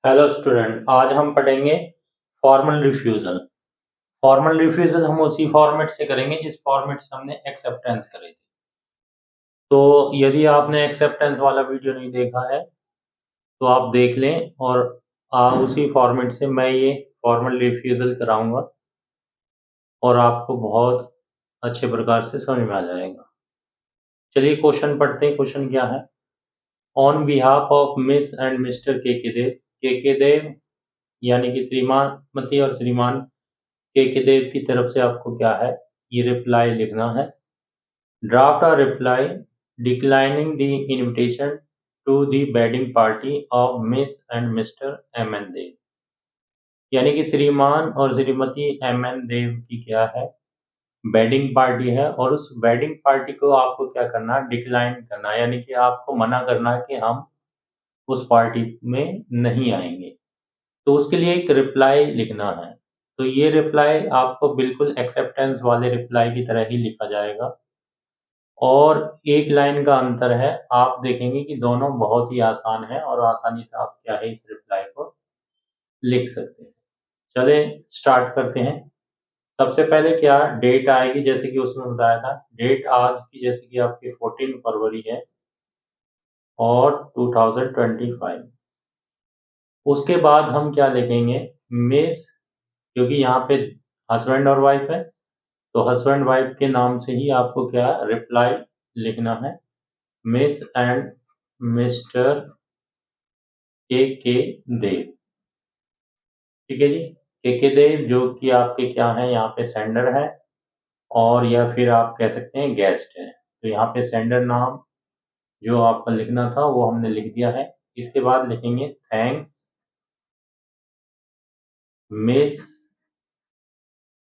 Hello student, आज हम पढ़ेंगे फॉर्मल रिफ्यूज़ल। फॉर्मल रिफ्यूज़ल हम उसी फॉर्मेट से करेंगे जिस फॉर्मेट से हमने एक्सेप्टेंस करे थे। तो यदि आपने एक्सेप्टेंस वाला वीडियो नहीं देखा है तो आप देख लें और उसी फॉर्मेट से मैं ये फॉर्मल रिफ्यूज़ल कराऊंगा और आपको बहुत अच्छे प्रकार से समझ में आ जाएगा। चलिए क्वेश्चन पढ़ते हैं। क्वेश्चन क्या है? On behalf of Miss and Mister K देव यानी कि श्रीमती और श्रीमान के देव की तरफ से आपको क्या है, ये रिप्लाई लिखना है। Draft a reply declining the invitation to the wedding party of Miss and Mister M N Dev, यानी कि श्रीमान और श्रीमती एम एन देव की क्या है, वेडिंग पार्टी है और उस वेडिंग पार्टी को आपको क्या करना है, डिक्लाइन करना है, यानी कि आपको मना करना है कि हम उस पार्टी में नहीं आएंगे। तो उसके लिए एक रिप्लाई लिखना है। तो ये रिप्लाई आपको बिल्कुल एक्सेप्टेंस वाले रिप्लाई की तरह ही लिखा जाएगा और एक लाइन का अंतर है। आप देखेंगे कि दोनों बहुत ही आसान है और आसानी से आप क्या है, इस रिप्लाई को लिख सकते हैं। चलें स्टार्ट करते हैं। सबसे पहले क्या डेट आएगी, जैसे कि उसमें बताया था, डेट आज की जैसे कि आपकी 14 फरवरी है और 2025। उसके बाद हम क्या लिखेंगे, मिस, क्योंकि यहाँ पे हस्बैंड और वाइफ है तो हस्बैंड वाइफ के नाम से ही आपको क्या रिप्लाई लिखना है, मिस एंड मिस्टर के देव। ठीक है जी। के देव जो कि आपके क्या हैं, यहाँ पे सेंडर है और या फिर आप कह सकते हैं गेस्ट है। तो यहाँ पे सेंडर नाम जो आपका लिखना था वो हमने लिख दिया है। इसके बाद लिखेंगे थैंक्स मिस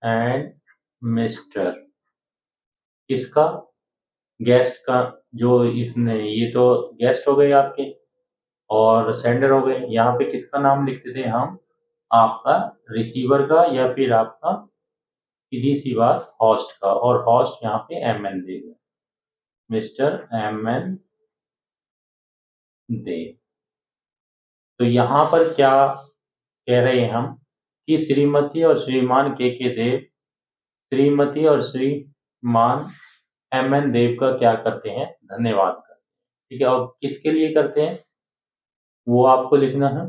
एंड मिस्टर, इसका गेस्ट का, जो इसने, ये तो गेस्ट हो गए आपके और सेंडर हो गए। यहाँ पे किसका नाम लिखते थे हम, आपका रिसीवर का या फिर आपका सीधी सी बात होस्ट का, और होस्ट यहाँ पे एम एन देव, मिस्टर एम एन देव। तो यहाँ पर क्या कह रहे हैं हम कि श्रीमती और श्रीमान के देव श्रीमती और श्रीमान एम एन देव का क्या करते हैं, धन्यवाद करते हैं। ठीक है, और किसके लिए करते हैं वो आपको लिखना है,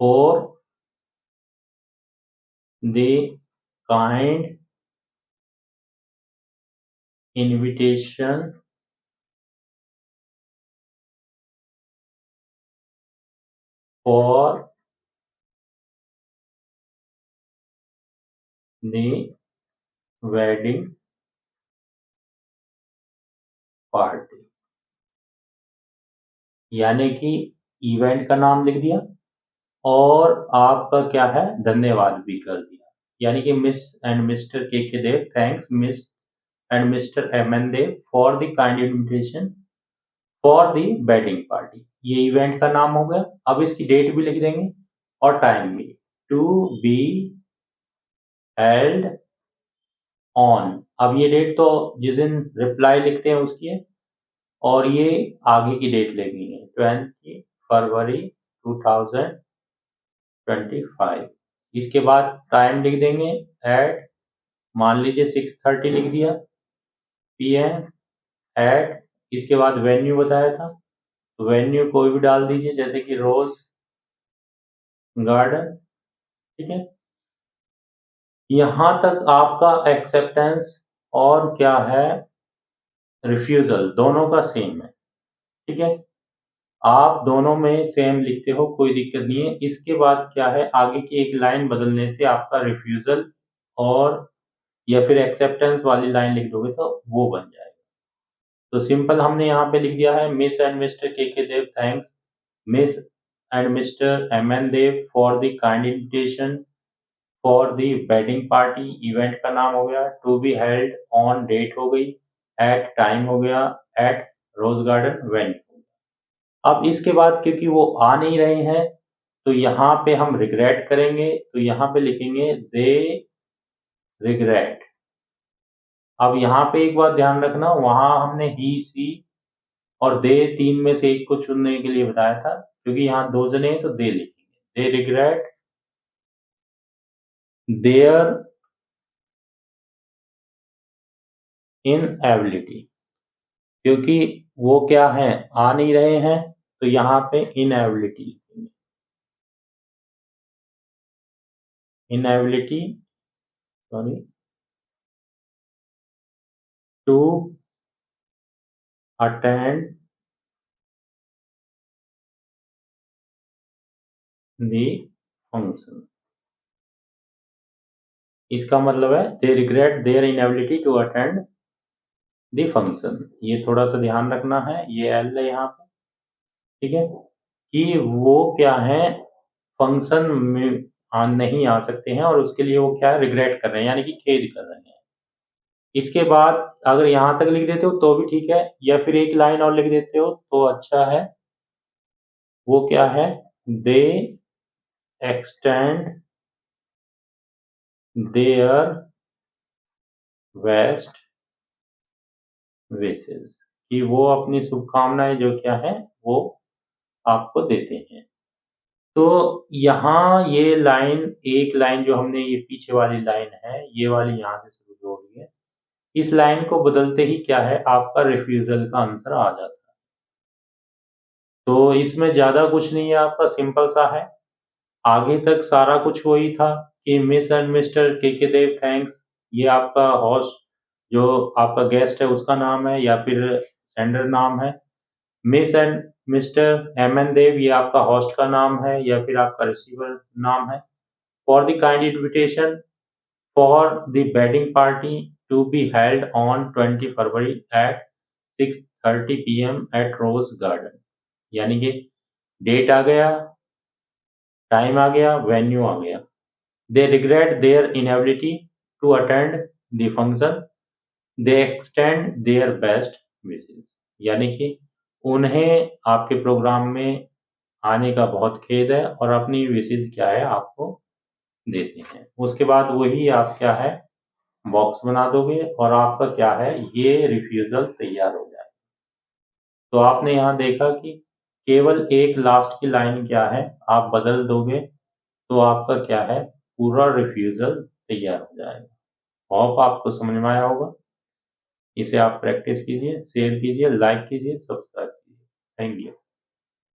for the kind invitation for the wedding party, यानी कि इवेंट का नाम लिख दिया और आपका क्या है, धन्यवाद भी कर दिया। यानी कि miss and Mister K Dev, thanks Miss and Mister M N Dev for the kind invitation for the wedding party, ये इवेंट का नाम हो गया। अब इसकी डेट भी लिख देंगे और टाइम भी, टू बी हेल्ड ऑन। अब ये डेट तो जिस दिन रिप्लाई लिखते हैं उसकी है और ये आगे की डेट लिखनी है, 20 फरवरी 2025। इसके बाद टाइम लिख देंगे एट, मान लीजिए 6:30 लिख दिया PM एट। इसके बाद वेन्यू बताया था, तो वेन्यू कोई भी डाल दीजिए, जैसे कि रोज गार्डन। ठीक है, यहाँ तक आपका एक्सेप्टेंस और क्या है, रिफ्यूजल, दोनों का सेम है। ठीक है, आप दोनों में सेम लिखते हो, कोई दिक्कत नहीं है। इसके बाद क्या है, आगे की एक लाइन बदलने से आपका रिफ्यूजल और या फिर एक्सेप्टेंस वाली लाइन लिख दोगे तो वो बन जाएगा। तो सिंपल हमने यहाँ पे लिख दिया है, Miss and Mister K Dev, thanks Miss and Mister M N Dev for the kind invitation for the wedding party, event का नाम हो गया, to be held on, date हो गई, एट टाइम हो गया, एट रोज गार्डन वेन्यू। अब इसके बाद क्योंकि वो आ नहीं रहे हैं तो यहाँ पे हम रिग्रेट करेंगे, तो यहाँ पे लिखेंगे दे रिग्रेट। अब यहाँ पे एक बात ध्यान रखना, वहां हमने ही सी और दे तीन में से एक को चुनने के लिए बताया था, क्योंकि यहाँ 2 जने हैं तो दे लिखेंगे। दे रिग्रेट देयर इनएबिलिटी, क्योंकि वो क्या है, आ नहीं रहे हैं, तो यहाँ पे इनएबिलिटी लिखेंगे। Inability sorry to attend the function. इसका मतलब है they regret their inability to attend the function. ये थोड़ा सा ध्यान रखना है, ये एल है यहाँ पे, ठीक है, कि वो क्या है, फंक्शन में नहीं आ सकते हैं और उसके लिए वो क्या है, रिग्रेट कर रहे हैं, यानी कि खेद कर रहे हैं। इसके बाद अगर यहाँ तक लिख देते हो तो भी ठीक है, या फिर एक लाइन और लिख देते हो तो अच्छा है। वो क्या है, दे एक्सटेंड देयर बेस्ट विशेस, कि वो अपनी शुभकामनाएं जो क्या है वो आपको देते हैं। तो यहाँ ये लाइन, एक लाइन जो हमने ये पीछे वाली लाइन है, ये वाली यहाँ से शुरू हो रही है, इस लाइन को बदलते ही क्या है, आपका रिफ्यूजल का आंसर आ जाता है। तो इसमें ज़्यादा कुछ नहीं है, आपका सिंपल सा है। आगे तक सारा कुछ वही था कि miss and Mister K Dev thanks, ये आपका होस्ट जो आपका गेस्ट है उसका नाम है या फिर सेंडर नाम है। Miss and Mister M N Dev, ये आपका होस्ट का नाम है या फिर आपका रिसीवर नाम है। For the kind invitation for the wedding party to be held on 20 February at 6:30 PM at rose garden, यानी कि डेट आ गया, टाइम आ गया, वेन्यू आ गया। They regret their inability to attend the function, they extend their best wishes, यानी कि उन्हें आपके प्रोग्राम में आने का बहुत खेद है और अपनी विशेस क्या है आपको देते हैं। उसके बाद वही आप क्या है, बॉक्स बना दोगे और आपका क्या है, ये रिफ्यूजल तैयार हो जाएगा। तो आपने यहाँ देखा कि केवल एक लास्ट की लाइन क्या है, आप बदल दोगे तो आपका क्या है, पूरा रिफ्यूजल तैयार हो जाएगा। होप आपको समझ में आया होगा। इसे आप प्रैक्टिस कीजिए, शेयर कीजिए, लाइक कीजिए, सब्सक्राइब कीजिए। Thank you.